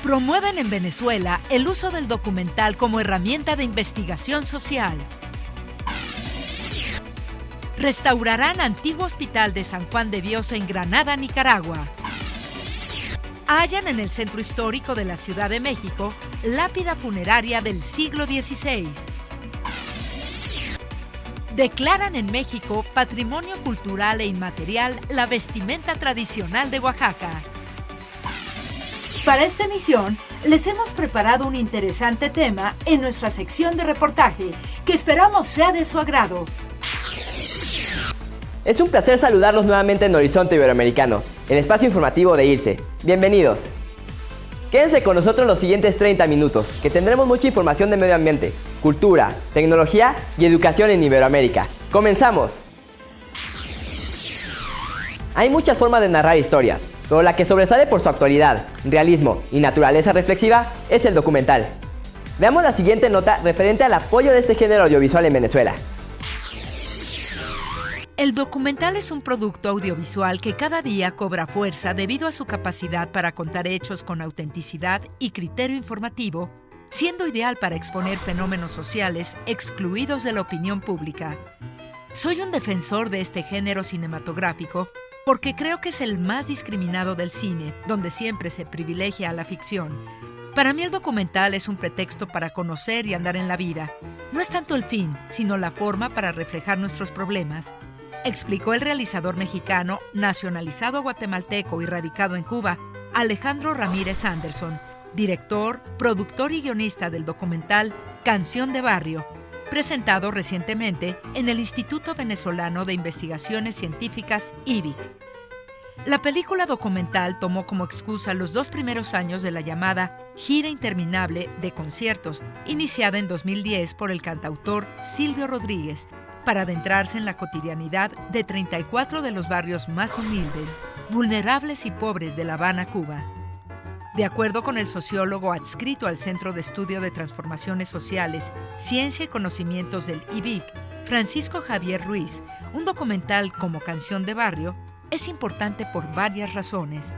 Promueven en Venezuela el uso del documental como herramienta de investigación social. Restaurarán antiguo hospital de San Juan de Dios en Granada, Nicaragua. Hallan en el centro histórico de la Ciudad de México lápida funeraria del siglo XVI. Declaran en México Patrimonio Cultural e Inmaterial la vestimenta tradicional de Oaxaca. Para esta emisión, les hemos preparado un interesante tema en nuestra sección de reportaje, que esperamos sea de su agrado. Es un placer saludarlos nuevamente en Horizonte Iberoamericano, el espacio informativo de ILSE. Bienvenidos. Quédense con nosotros los siguientes 30 minutos, que tendremos mucha información de medio ambiente, cultura, tecnología y educación en Iberoamérica. ¡Comenzamos! Hay muchas formas de narrar historias, pero la que sobresale por su actualidad, realismo y naturaleza reflexiva es el documental. Veamos la siguiente nota referente al apoyo de este género audiovisual en Venezuela. El documental es un producto audiovisual que cada día cobra fuerza debido a su capacidad para contar hechos con autenticidad y criterio informativo, siendo ideal para exponer fenómenos sociales excluidos de la opinión pública. Soy un defensor de este género cinematográfico porque creo que es el más discriminado del cine, donde siempre se privilegia a la ficción. Para mí el documental es un pretexto para conocer y andar en la vida. No es tanto el fin, sino la forma para reflejar nuestros problemas, explicó el realizador mexicano, nacionalizado guatemalteco y radicado en Cuba, Alejandro Ramírez Anderson, director, productor y guionista del documental Canción de Barrio, presentado recientemente en el Instituto Venezolano de Investigaciones Científicas, IVIC. La película documental tomó como excusa los 2 primeros años de la llamada gira interminable de conciertos, iniciada en 2010 por el cantautor Silvio Rodríguez, para adentrarse en la cotidianidad de 34 de los barrios más humildes, vulnerables y pobres de La Habana, Cuba. De acuerdo con el sociólogo adscrito al Centro de Estudio de Transformaciones Sociales, Ciencia y Conocimientos del IVIC, Francisco Javier Ruiz, un documental como Canción de Barrio es importante por varias razones.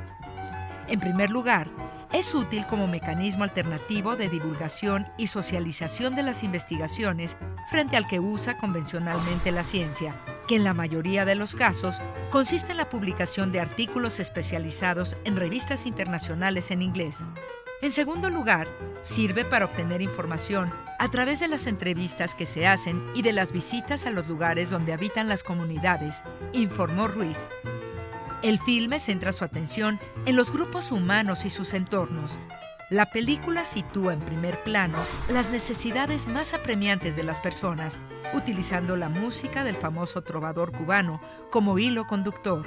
En primer lugar, es útil como mecanismo alternativo de divulgación y socialización de las investigaciones frente al que usa convencionalmente la ciencia, que en la mayoría de los casos consiste en la publicación de artículos especializados en revistas internacionales en inglés. En segundo lugar, sirve para obtener información a través de las entrevistas que se hacen y de las visitas a los lugares donde habitan las comunidades, informó Ruiz. El filme centra su atención en los grupos humanos y sus entornos. La película sitúa en primer plano las necesidades más apremiantes de las personas, utilizando la música del famoso trovador cubano como hilo conductor.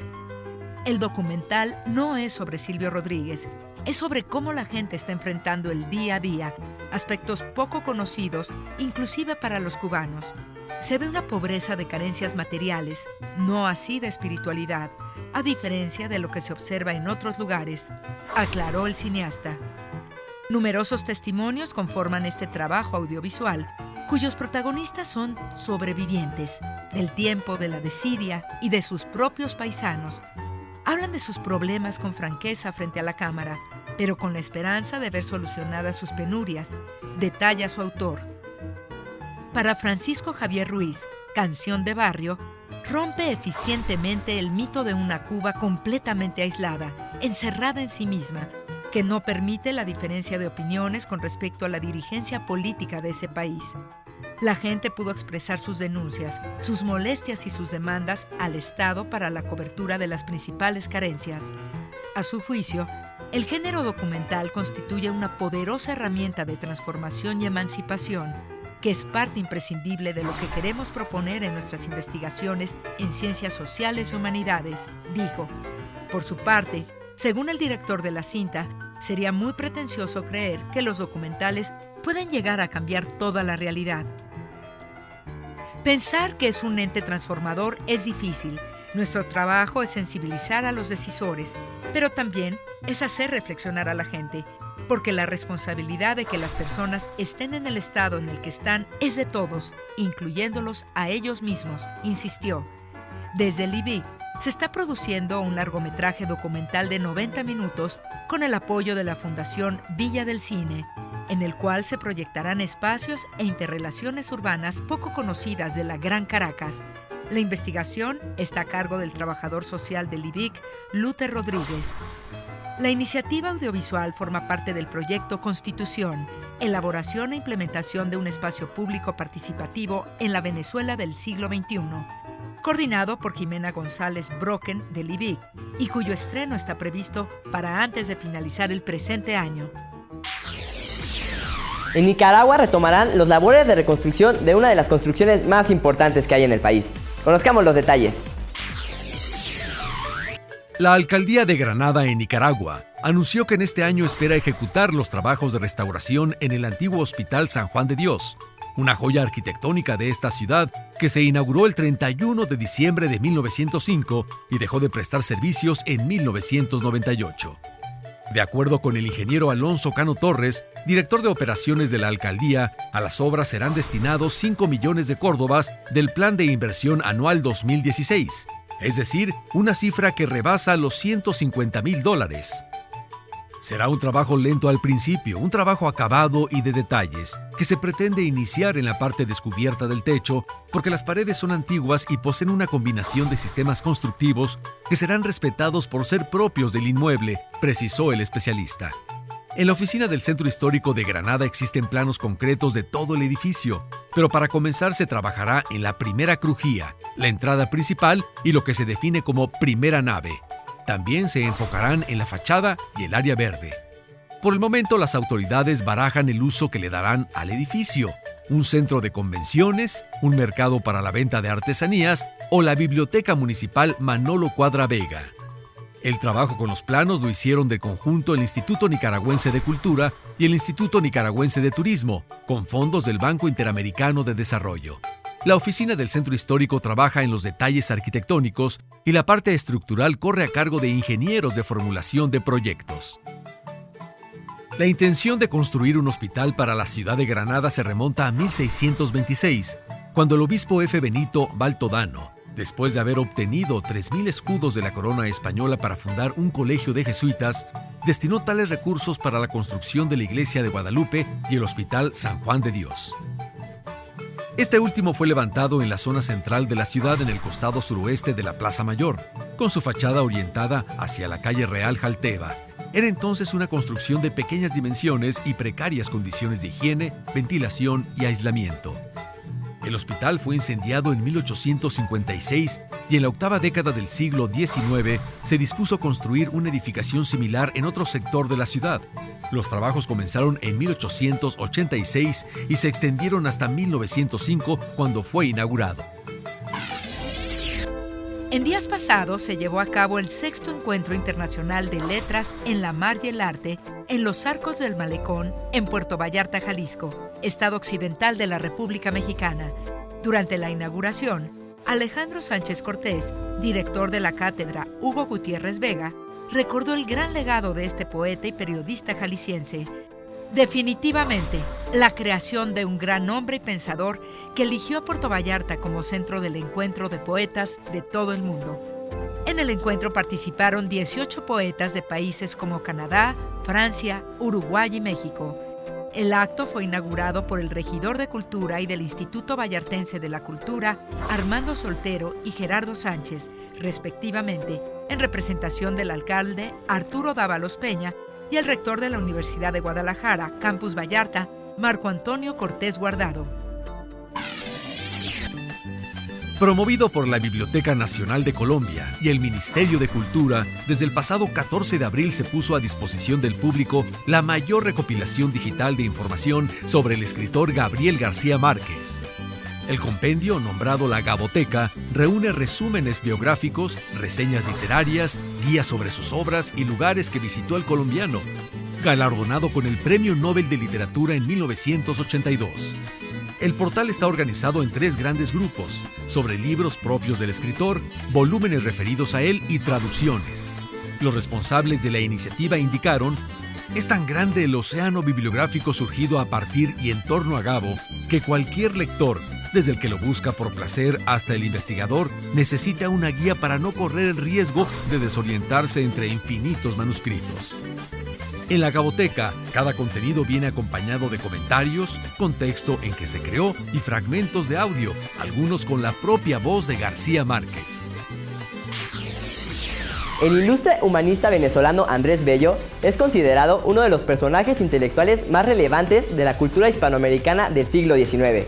El documental no es sobre Silvio Rodríguez, es sobre cómo la gente está enfrentando el día a día, aspectos poco conocidos, inclusive para los cubanos. Se ve una pobreza de carencias materiales, no así de espiritualidad, a diferencia de lo que se observa en otros lugares, aclaró el cineasta. Numerosos testimonios conforman este trabajo audiovisual, cuyos protagonistas son sobrevivientes del tiempo de la desidia y de sus propios paisanos. Hablan de sus problemas con franqueza frente a la cámara, pero con la esperanza de ver solucionadas sus penurias, detalla su autor. Para Francisco Javier Ruiz, Canción de Barrio rompe eficientemente el mito de una Cuba completamente aislada, encerrada en sí misma, que no permite la diferencia de opiniones con respecto a la dirigencia política de ese país. La gente pudo expresar sus denuncias, sus molestias y sus demandas al Estado para la cobertura de las principales carencias. A su juicio, el género documental constituye una poderosa herramienta de transformación y emancipación, que es parte imprescindible de lo que queremos proponer en nuestras investigaciones en ciencias sociales y humanidades, dijo. Por su parte, según el director de la cinta, sería muy pretencioso creer que los documentales pueden llegar a cambiar toda la realidad. Pensar que es un ente transformador es difícil. Nuestro trabajo es sensibilizar a los decisores, pero también es hacer reflexionar a la gente, porque la responsabilidad de que las personas estén en el estado en el que están es de todos, incluyéndolos a ellos mismos, insistió. Desde el IVIC, se está produciendo un largometraje documental de 90 minutos con el apoyo de la Fundación Villa del Cine, en el cual se proyectarán espacios e interrelaciones urbanas poco conocidas de la Gran Caracas. La investigación está a cargo del trabajador social del IBIC, Luther Rodríguez. La iniciativa audiovisual forma parte del proyecto Constitución, elaboración e implementación de un espacio público participativo en la Venezuela del siglo XXI, coordinado por Jimena González Brocken del IBIC y cuyo estreno está previsto para antes de finalizar el presente año. En Nicaragua retomarán los labores de reconstrucción de una de las construcciones más importantes que hay en el país. Conozcamos los detalles. La Alcaldía de Granada, en Nicaragua, anunció que en este año espera ejecutar los trabajos de restauración en el antiguo Hospital San Juan de Dios, una joya arquitectónica de esta ciudad que se inauguró el 31 de diciembre de 1905 y dejó de prestar servicios en 1998. De acuerdo con el ingeniero Alonso Cano Torres, director de operaciones de la alcaldía, a las obras serán destinados 5 millones de córdobas del Plan de Inversión Anual 2016, es decir, una cifra que rebasa los $150,000. Será un trabajo lento al principio, un trabajo acabado y de detalles, que se pretende iniciar en la parte descubierta del techo porque las paredes son antiguas y poseen una combinación de sistemas constructivos que serán respetados por ser propios del inmueble, precisó el especialista. En la oficina del Centro Histórico de Granada existen planos concretos de todo el edificio, pero para comenzar se trabajará en la primera crujía, la entrada principal y lo que se define como primera nave. También se enfocarán en la fachada y el área verde. Por el momento, las autoridades barajan el uso que le darán al edificio: un centro de convenciones, un mercado para la venta de artesanías o la Biblioteca Municipal Manolo Cuadra Vega. El trabajo con los planos lo hicieron de conjunto el Instituto Nicaragüense de Cultura y el Instituto Nicaragüense de Turismo, con fondos del Banco Interamericano de Desarrollo. La oficina del Centro Histórico trabaja en los detalles arquitectónicos y la parte estructural corre a cargo de ingenieros de formulación de proyectos. La intención de construir un hospital para la ciudad de Granada se remonta a 1626, cuando el obispo F. Benito Baltodano, después de haber obtenido 3,000 escudos de la corona española para fundar un colegio de jesuitas, destinó tales recursos para la construcción de la iglesia de Guadalupe y el hospital San Juan de Dios. Este último fue levantado en la zona central de la ciudad, en el costado suroeste de la Plaza Mayor, con su fachada orientada hacia la calle Real Jalteba. Era entonces una construcción de pequeñas dimensiones y precarias condiciones de higiene, ventilación y aislamiento. El hospital fue incendiado en 1856 y en la octava década del siglo XIX se dispuso construir una edificación similar en otro sector de la ciudad. Los trabajos comenzaron en 1886 y se extendieron hasta 1905, cuando fue inaugurado. En días pasados se llevó a cabo el 6º Encuentro Internacional de Letras en la Mar y el Arte en los Arcos del Malecón, en Puerto Vallarta, Jalisco, estado occidental de la República Mexicana. Durante la inauguración, Alejandro Sánchez Cortés, director de la cátedra Hugo Gutiérrez Vega, recordó el gran legado de este poeta y periodista jalisciense. Definitivamente, la creación de un gran hombre y pensador que eligió a Puerto Vallarta como centro del encuentro de poetas de todo el mundo. En el encuentro participaron 18 poetas de países como Canadá, Francia, Uruguay y México. El acto fue inaugurado por el regidor de Cultura y del Instituto Vallartense de la Cultura, Armando Soltero y Gerardo Sánchez, respectivamente, en representación del alcalde Arturo Dávalos Peña y el rector de la Universidad de Guadalajara, Campus Vallarta, Marco Antonio Cortés Guardado. Promovido por la Biblioteca Nacional de Colombia y el Ministerio de Cultura, desde el pasado 14 de abril se puso a disposición del público la mayor recopilación digital de información sobre el escritor Gabriel García Márquez. El compendio, nombrado la Gaboteca, reúne resúmenes biográficos, reseñas literarias, guías sobre sus obras y lugares que visitó el colombiano, galardonado con el Premio Nobel de Literatura en 1982. El portal está organizado en 3 grandes grupos, sobre libros propios del escritor, volúmenes referidos a él y traducciones. Los responsables de la iniciativa indicaron: es tan grande el océano bibliográfico surgido a partir y en torno a Gabo que cualquier lector, Desde el que lo busca por placer hasta el investigador necesita una guía para no correr el riesgo de desorientarse entre infinitos manuscritos. En la Gaboteca, cada contenido viene acompañado de comentarios, contexto en que se creó y fragmentos de audio, algunos con la propia voz de García Márquez. El ilustre humanista venezolano Andrés Bello es considerado uno de los personajes intelectuales más relevantes de la cultura hispanoamericana del siglo XIX.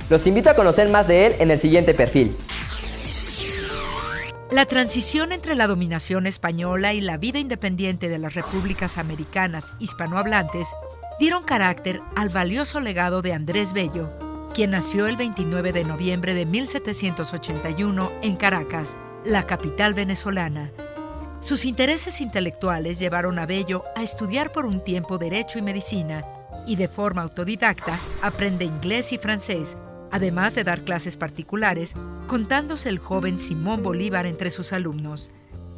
Los invito a conocer más de él en el siguiente perfil. La transición entre la dominación española y la vida independiente de las repúblicas americanas hispanohablantes dieron carácter al valioso legado de Andrés Bello, quien nació el 29 de noviembre de 1781 en Caracas, la capital venezolana. Sus intereses intelectuales llevaron a Bello a estudiar por un tiempo Derecho y Medicina, y de forma autodidacta aprende inglés y francés, además de dar clases particulares, contándose el joven Simón Bolívar entre sus alumnos.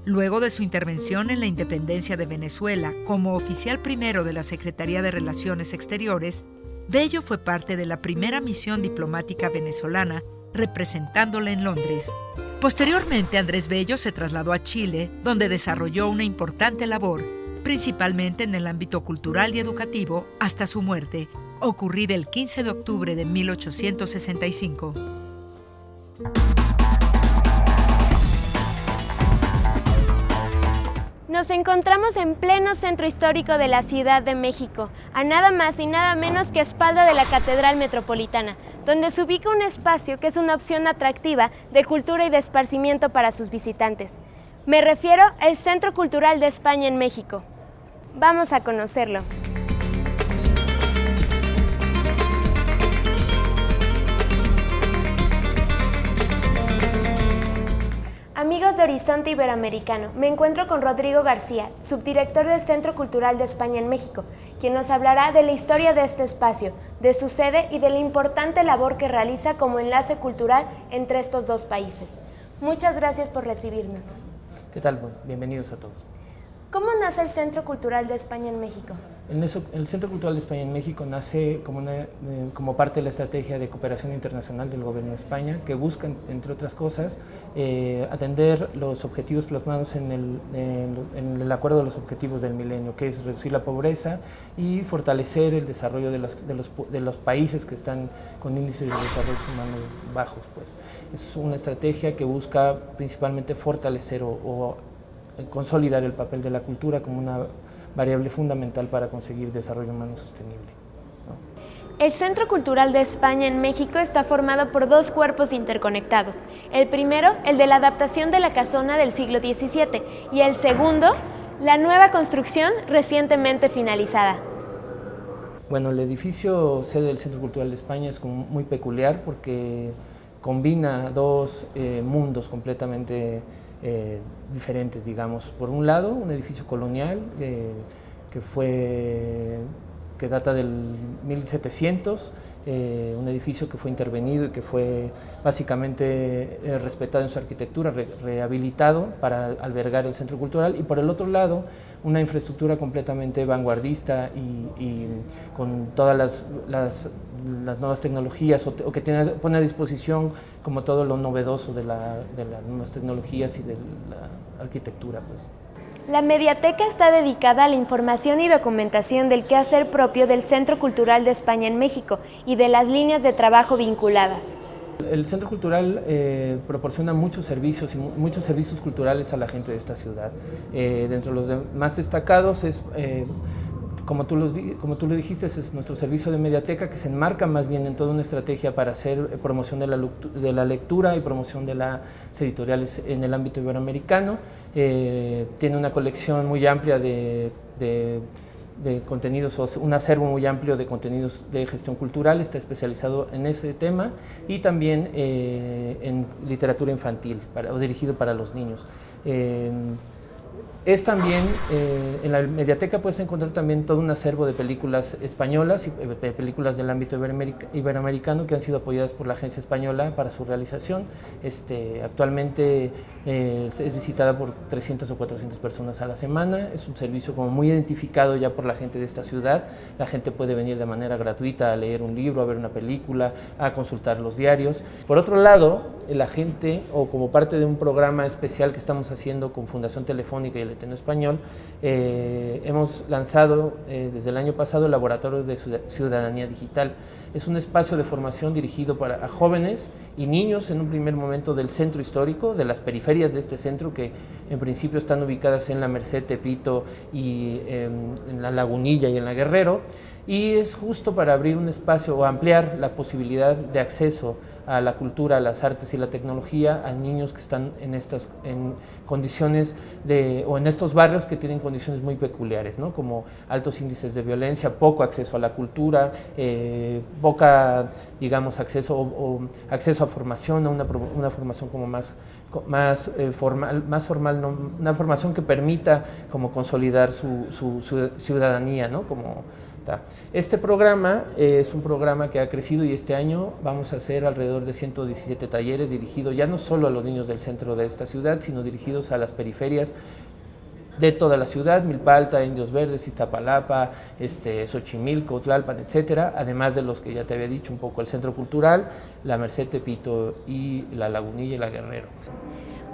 Luego de su intervención en la independencia de Venezuela como oficial primero de la Secretaría de Relaciones Exteriores, Bello fue parte de la primera misión diplomática venezolana, representándola en Londres. Posteriormente, Andrés Bello se trasladó a Chile, donde desarrolló una importante labor, principalmente en el ámbito cultural y educativo, hasta su muerte, ocurrida el 15 de octubre de 1865. Nos encontramos en pleno centro histórico de la Ciudad de México, a nada más y nada menos que a espalda de la Catedral Metropolitana, donde se ubica un espacio que es una opción atractiva de cultura y de esparcimiento para sus visitantes. Me refiero al Centro Cultural de España en México. Vamos a conocerlo. Amigos de Horizonte Iberoamericano, me encuentro con Rodrigo García, subdirector del Centro Cultural de España en México, quien nos hablará de la historia de este espacio, de su sede y de la importante labor que realiza como enlace cultural entre estos dos países. Muchas gracias por recibirnos. ¿Qué tal? Bueno, bienvenidos a todos. ¿Cómo nace el Centro Cultural de España en México? El Centro Cultural de España en México nace como parte de la estrategia de cooperación internacional del Gobierno de España, que busca, entre otras cosas, atender los objetivos plasmados en el Acuerdo de los Objetivos del Milenio, que es reducir la pobreza y fortalecer el desarrollo de los países que están con índices de desarrollo humano bajos. Pues. Es una estrategia que busca principalmente fortalecer o consolidar el papel de la cultura como una variable fundamental para conseguir desarrollo humano sostenible, ¿no? El Centro Cultural de España en México está formado por dos cuerpos interconectados. El primero, el de la adaptación de la casona del siglo XVII, y el segundo, la nueva construcción recientemente finalizada. Bueno, el edificio sede del Centro Cultural de España es muy peculiar porque combina dos mundos completamente diferentes, digamos. Por un lado, un edificio colonial que data del 1700, un edificio que fue intervenido y que fue básicamente respetado en su arquitectura, rehabilitado para albergar el centro cultural, y por el otro lado, una infraestructura completamente vanguardista y con todas las nuevas tecnologías o que pone a disposición como todo lo novedoso de las nuevas tecnologías y de la arquitectura, pues. La Mediateca está dedicada a la información y documentación del quehacer propio del Centro Cultural de España en México y de las líneas de trabajo vinculadas. El Centro Cultural proporciona muchos servicios culturales a la gente de esta ciudad. Dentro de los más destacados es, como tú lo dijiste, es nuestro servicio de mediateca, que se enmarca más bien en toda una estrategia para hacer promoción de la lectura y promoción de las editoriales en el ámbito iberoamericano. Tiene una colección muy amplia de contenidos, o un acervo muy amplio de contenidos de gestión cultural, está especializado en ese tema, y también en literatura infantil o dirigido para los niños. Es también, en la Mediateca puedes encontrar también todo un acervo de películas españolas y de películas del ámbito iberoamericano que han sido apoyadas por la Agencia Española para su realización. Actualmente es visitada por 300 o 400 personas a la semana. Es un servicio como muy identificado ya por la gente de esta ciudad. La gente puede venir de manera gratuita a leer un libro, a ver una película, a consultar los diarios. Por otro lado, la gente, o como parte de un programa especial que estamos haciendo con Fundación Telefónica y el Ateneo Español, hemos lanzado desde el año pasado el Laboratorio de Ciudadanía Digital. Es un espacio de formación dirigido a jóvenes y niños en un primer momento del centro histórico, de las periferias de este centro, que en principio están ubicadas en la Merced, Tepito y en la Lagunilla y en la Guerrero, y es justo para abrir un espacio o ampliar la posibilidad de acceso a la cultura, a las artes y la tecnología a niños que están en condiciones o en estos barrios que tienen condiciones muy peculiares, ¿no? Como altos índices de violencia, poco acceso a la cultura, poca, digamos, acceso a formación, a una formación como más formal, ¿no? Una formación que permita como consolidar su ciudadanía, ¿no? Este programa es un programa que ha crecido y este año vamos a hacer alrededor de 117 talleres dirigidos ya no solo a los niños del centro de esta ciudad, sino dirigidos a las periferias de toda la ciudad: Milpalta, Indios Verdes, Iztapalapa, Xochimilco, Tlalpan, etcétera, además de los que ya te había dicho un poco, el Centro Cultural, la Merced, Tepito y la Lagunilla y la Guerrero.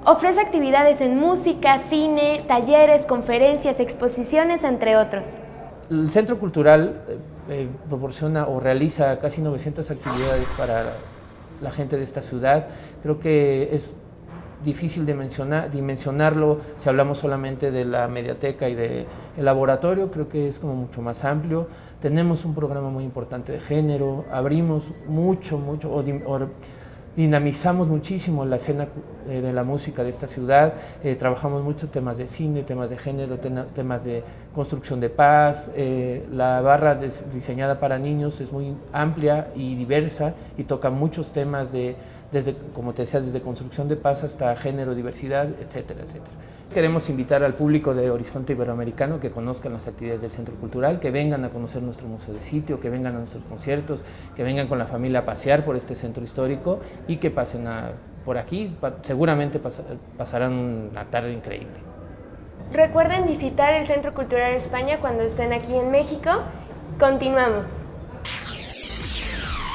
Ofrece actividades en música, cine, talleres, conferencias, exposiciones, entre otros. El Centro Cultural proporciona o realiza casi 900 actividades para la gente de esta ciudad. Creo que es difícil dimensionarlo si hablamos solamente de la Mediateca y del laboratorio. Creo que es como mucho más amplio. Tenemos un programa muy importante de género, abrimos dinamizamos muchísimo la escena de la música de esta ciudad, trabajamos mucho temas de cine, temas de género, temas de construcción de paz. La barra diseñada para niños es muy amplia y diversa y toca muchos temas desde, como te decía, desde construcción de paz hasta género, diversidad, etcétera, etcétera. Queremos invitar al público de Horizonte Iberoamericano que conozcan las actividades del Centro Cultural, que vengan a conocer nuestro museo de sitio, que vengan a nuestros conciertos, que vengan con la familia a pasear por este centro histórico y que pasen por aquí. Seguramente pasarán una tarde increíble. Recuerden visitar el Centro Cultural de España cuando estén aquí en México. Continuamos.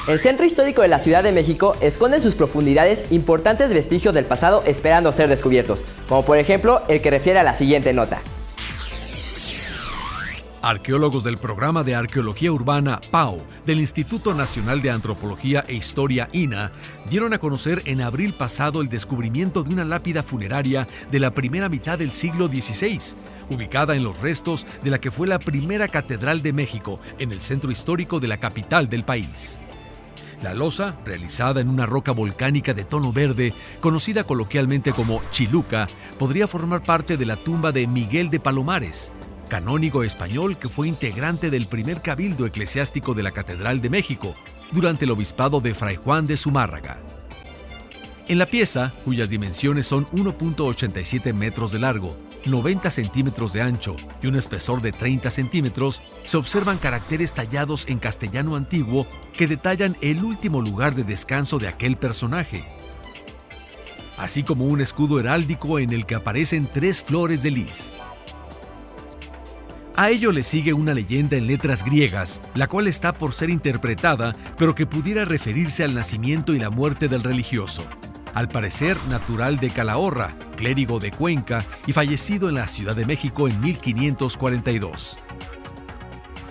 El Centro Histórico de la Ciudad de México esconde en sus profundidades importantes vestigios del pasado esperando ser descubiertos, como por ejemplo el que refiere a la siguiente nota. Arqueólogos del Programa de Arqueología Urbana PAU del Instituto Nacional de Antropología e Historia INAH dieron a conocer en abril pasado el descubrimiento de una lápida funeraria de la primera mitad del siglo XVI, ubicada en los restos de la que fue la primera catedral de México en el centro histórico de la capital del país. La losa, realizada en una roca volcánica de tono verde, conocida coloquialmente como chiluca, podría formar parte de la tumba de Miguel de Palomares, canónigo español que fue integrante del primer cabildo eclesiástico de la Catedral de México durante el obispado de Fray Juan de Zumárraga. En la pieza, cuyas dimensiones son 1.87 metros de largo, 90 centímetros de ancho y un espesor de 30 centímetros, se observan caracteres tallados en castellano antiguo que detallan el último lugar de descanso de aquel personaje, así como un escudo heráldico en el que aparecen 3 flores de lis. A ello le sigue una leyenda en letras griegas, la cual está por ser interpretada, pero que pudiera referirse al nacimiento y la muerte del religioso. Al parecer natural de Calahorra, clérigo de Cuenca y fallecido en la Ciudad de México en 1542.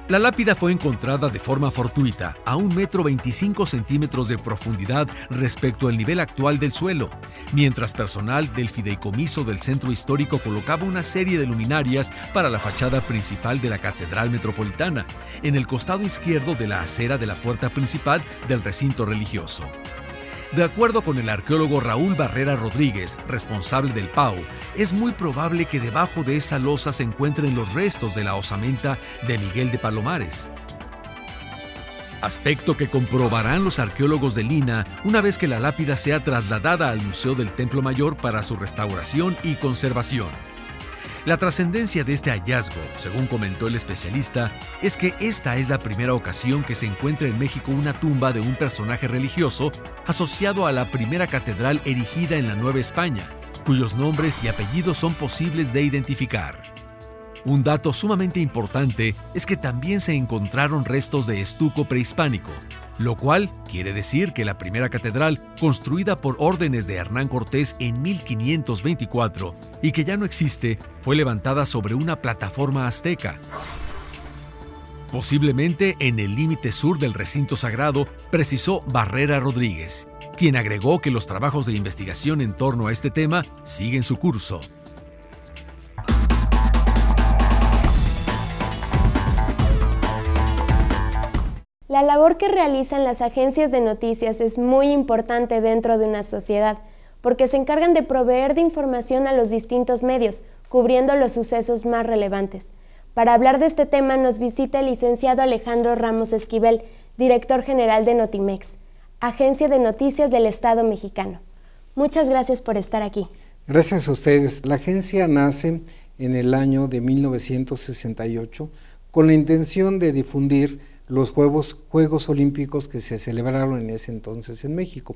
La lápida fue encontrada de forma fortuita, a 1,25 m de profundidad respecto al nivel actual del suelo, mientras personal del fideicomiso del centro histórico colocaba una serie de luminarias para la fachada principal de la Catedral Metropolitana, en el costado izquierdo de la acera de la puerta principal del recinto religioso. De acuerdo con el arqueólogo Raúl Barrera Rodríguez, responsable del PAU, es muy probable que debajo de esa losa se encuentren los restos de la osamenta de Miguel de Palomares. Aspecto que comprobarán los arqueólogos del INAH una vez que la lápida sea trasladada al Museo del Templo Mayor para su restauración y conservación. La trascendencia de este hallazgo, según comentó el especialista, es que esta es la primera ocasión que se encuentra en México una tumba de un personaje religioso asociado a la primera catedral erigida en la Nueva España, cuyos nombres y apellidos son posibles de identificar. Un dato sumamente importante es que también se encontraron restos de estuco prehispánico, lo cual quiere decir que la primera catedral, construida por órdenes de Hernán Cortés en 1524 y que ya no existe, fue levantada sobre una plataforma azteca. Posiblemente en el límite sur del recinto sagrado, precisó Barrera Rodríguez, quien agregó que los trabajos de investigación en torno a este tema siguen su curso. La labor que realizan las agencias de noticias es muy importante dentro de una sociedad, porque se encargan de proveer de información a los distintos medios, cubriendo los sucesos más relevantes. Para hablar de este tema nos visita el licenciado Alejandro Ramos Esquivel, director general de Notimex, Agencia de Noticias del Estado mexicano. Muchas gracias por estar aquí. Gracias a ustedes. La agencia nace en el año de 1968 con la intención de difundir los Juegos Olímpicos que se celebraron en ese entonces en México.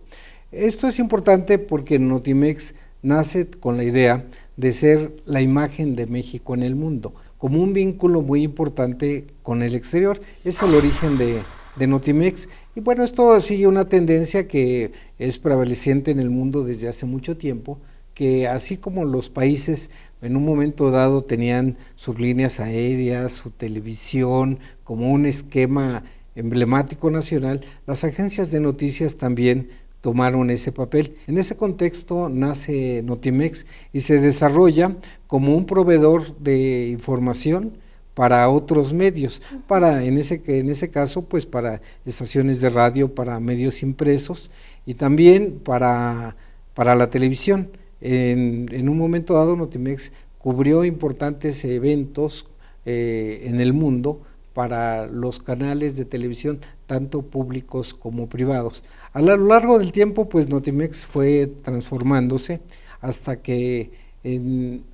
Esto es importante porque Notimex nace con la idea de ser la imagen de México en el mundo, como un vínculo muy importante con el exterior. Es el origen de Notimex, y bueno, esto sigue una tendencia que es prevaleciente en el mundo desde hace mucho tiempo, que así como los países en un momento dado tenían sus líneas aéreas, su televisión, como un esquema emblemático nacional, las agencias de noticias también tomaron ese papel. En ese contexto nace Notimex y se desarrolla como un proveedor de información para otros medios, en ese caso pues para estaciones de radio, para medios impresos y también para la televisión. En un momento dado Notimex cubrió importantes eventos en el mundo para los canales de televisión, tanto públicos como privados. A lo largo del tiempo, pues Notimex fue transformándose hasta que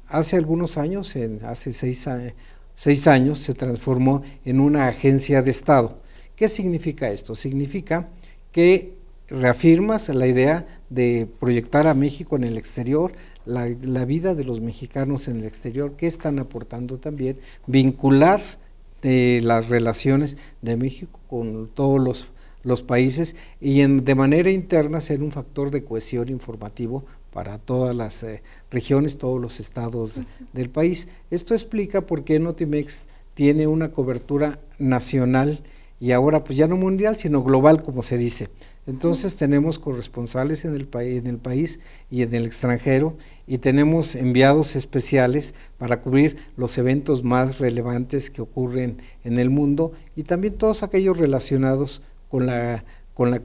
hace algunos años, hace 6 años, se transformó en una agencia de Estado. ¿Qué significa esto? Significa que reafirmas la idea de proyectar a México en el exterior, la vida de los mexicanos en el exterior, qué están aportando también, vincular las relaciones de México con todos los países y de manera interna ser un factor de cohesión informativo para todas las regiones, todos los estados del país. Esto explica por qué Notimex tiene una cobertura nacional y ahora pues ya no mundial, sino global, como se dice. Entonces tenemos corresponsales en el país y en el extranjero, y tenemos enviados especiales para cubrir los eventos más relevantes que ocurren en el mundo y también todos aquellos relacionados con la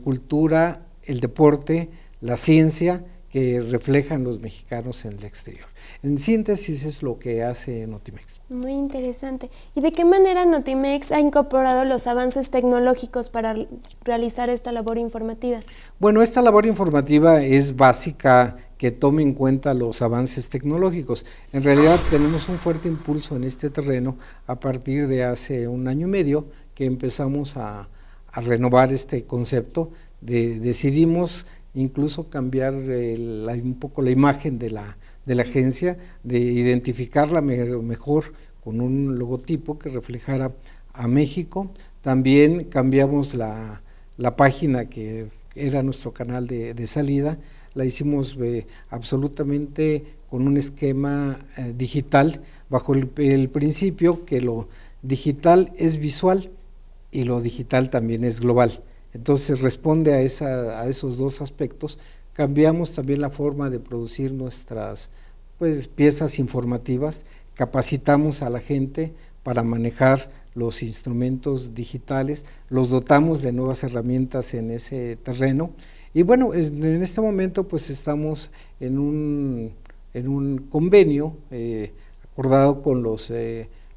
cultura, el deporte, la ciencia que reflejan los mexicanos en el exterior. En síntesis es lo que hace Notimex. Muy interesante. ¿Y de qué manera Notimex ha incorporado los avances tecnológicos para realizar esta labor informativa? Bueno, esta labor informativa es básica que tome en cuenta los avances tecnológicos. En realidad tenemos un fuerte impulso en este terreno a partir de hace 1 año y medio que empezamos a renovar este concepto. Decidimos incluso cambiar un poco la imagen de la agencia, de identificarla mejor con un logotipo que reflejara a México. También cambiamos la página que era nuestro canal de salida, la hicimos absolutamente con un esquema digital, bajo el principio que lo digital es visual y lo digital también es global. Entonces responde a esos dos aspectos. Cambiamos también la forma de producir nuestras piezas informativas, capacitamos a la gente para manejar los instrumentos digitales, los dotamos de nuevas herramientas en ese terreno y bueno, en este momento pues estamos en un convenio acordado con los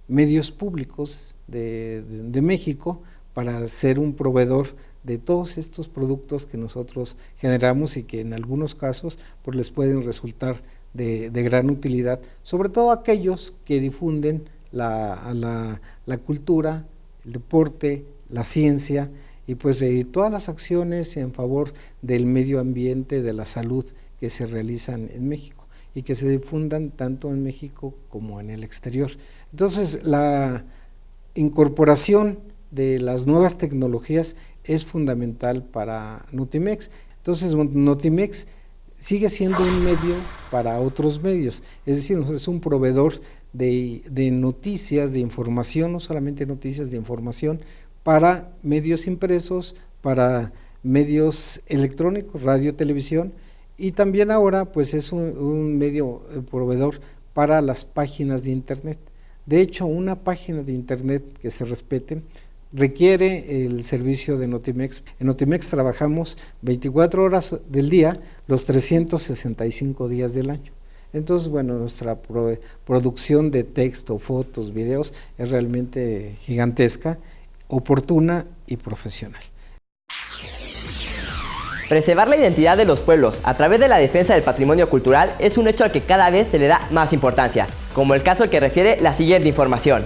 medios públicos de México para ser un proveedor de todos estos productos que nosotros generamos y que en algunos casos pues les pueden resultar de gran utilidad, sobre todo aquellos que difunden la cultura, el deporte, la ciencia y pues todas las acciones en favor del medio ambiente, de la salud que se realizan en México y que se difundan tanto en México como en el exterior. Entonces, la incorporación de las nuevas tecnologías es fundamental para Notimex. Entonces, Notimex sigue siendo un medio para otros medios, es decir, es un proveedor de noticias, de información, no solamente noticias, de información para medios impresos, para medios electrónicos, radio, televisión, y también ahora pues es un medio proveedor para las páginas de internet. De hecho, una página de internet que se respete requiere el servicio de Notimex. En Notimex trabajamos 24 horas del día, los 365 días del año. Entonces, bueno, nuestra producción de texto, fotos, videos es realmente gigantesca, oportuna y profesional. Preservar la identidad de los pueblos a través de la defensa del patrimonio cultural es un hecho al que cada vez se le da más importancia, como el caso que refiere la siguiente información.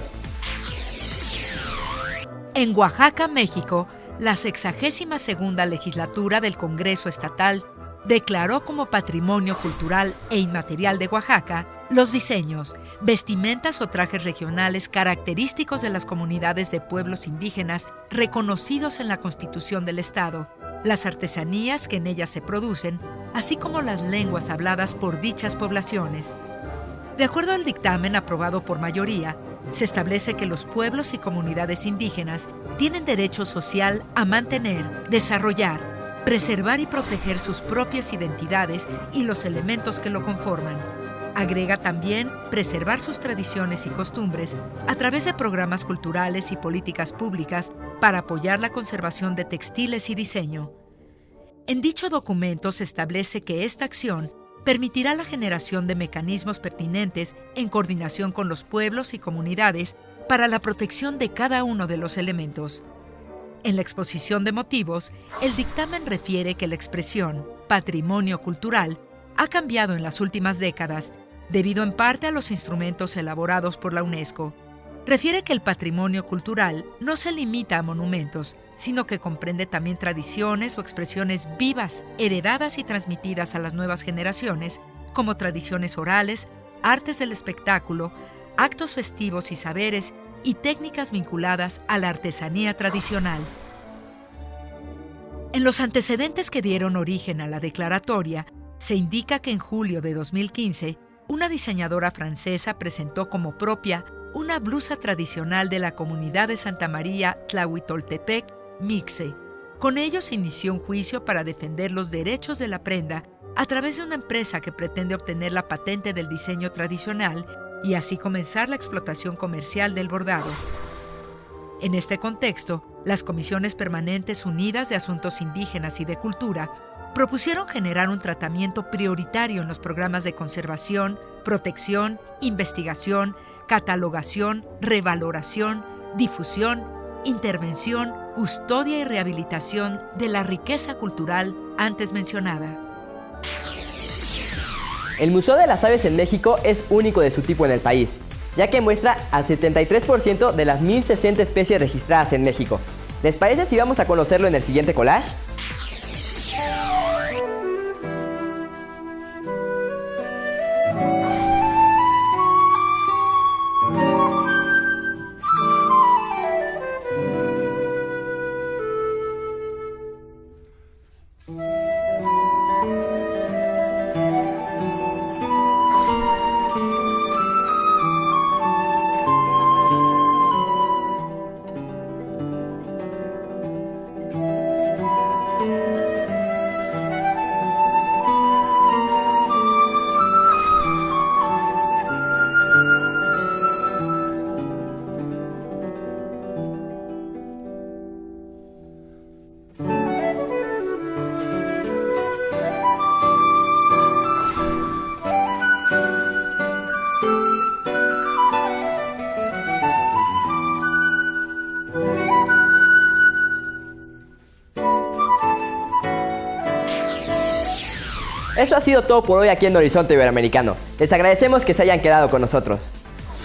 En Oaxaca, México, la 62ª legislatura del Congreso Estatal declaró como Patrimonio Cultural e Inmaterial de Oaxaca los diseños, vestimentas o trajes regionales característicos de las comunidades de pueblos indígenas reconocidos en la Constitución del Estado, las artesanías que en ellas se producen, así como las lenguas habladas por dichas poblaciones. De acuerdo al dictamen aprobado por mayoría, se establece que los pueblos y comunidades indígenas tienen derecho social a mantener, desarrollar, preservar y proteger sus propias identidades y los elementos que lo conforman. Agrega también preservar sus tradiciones y costumbres a través de programas culturales y políticas públicas para apoyar la conservación de textiles y diseño. En dicho documento se establece que esta acción permitirá la generación de mecanismos pertinentes en coordinación con los pueblos y comunidades para la protección de cada uno de los elementos. En la exposición de motivos, el dictamen refiere que la expresión patrimonio cultural ha cambiado en las últimas décadas, debido en parte a los instrumentos elaborados por la UNESCO. Refiere que el patrimonio cultural no se limita a monumentos, sino que comprende también tradiciones o expresiones vivas, heredadas y transmitidas a las nuevas generaciones, como tradiciones orales, artes del espectáculo, actos festivos y saberes, y técnicas vinculadas a la artesanía tradicional. En los antecedentes que dieron origen a la declaratoria, se indica que en julio de 2015, una diseñadora francesa presentó como propia una blusa tradicional de la comunidad de Santa María Tlahuitoltepec, Mixe. Con ello se inició un juicio para defender los derechos de la prenda a través de una empresa que pretende obtener la patente del diseño tradicional y así comenzar la explotación comercial del bordado. En este contexto, las Comisiones Permanentes Unidas de Asuntos Indígenas y de Cultura propusieron generar un tratamiento prioritario en los programas de conservación, protección, investigación, catalogación, revaloración, difusión, intervención, custodia y rehabilitación de la riqueza cultural antes mencionada. El Museo de las Aves en México es único de su tipo en el país, ya que muestra al 73% de las 1.060 especies registradas en México. ¿Les parece si vamos a conocerlo en el siguiente collage? Eso ha sido todo por hoy aquí en Horizonte Iberoamericano. Les agradecemos que se hayan quedado con nosotros.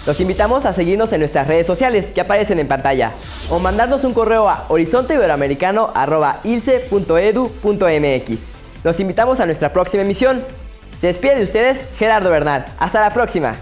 Los invitamos a seguirnos en nuestras redes sociales que aparecen en pantalla o mandarnos un correo a horizonteiberoamericano@ilce.edu.mx. Los invitamos a nuestra próxima emisión. Se despide de ustedes Gerardo Bernal. Hasta la próxima.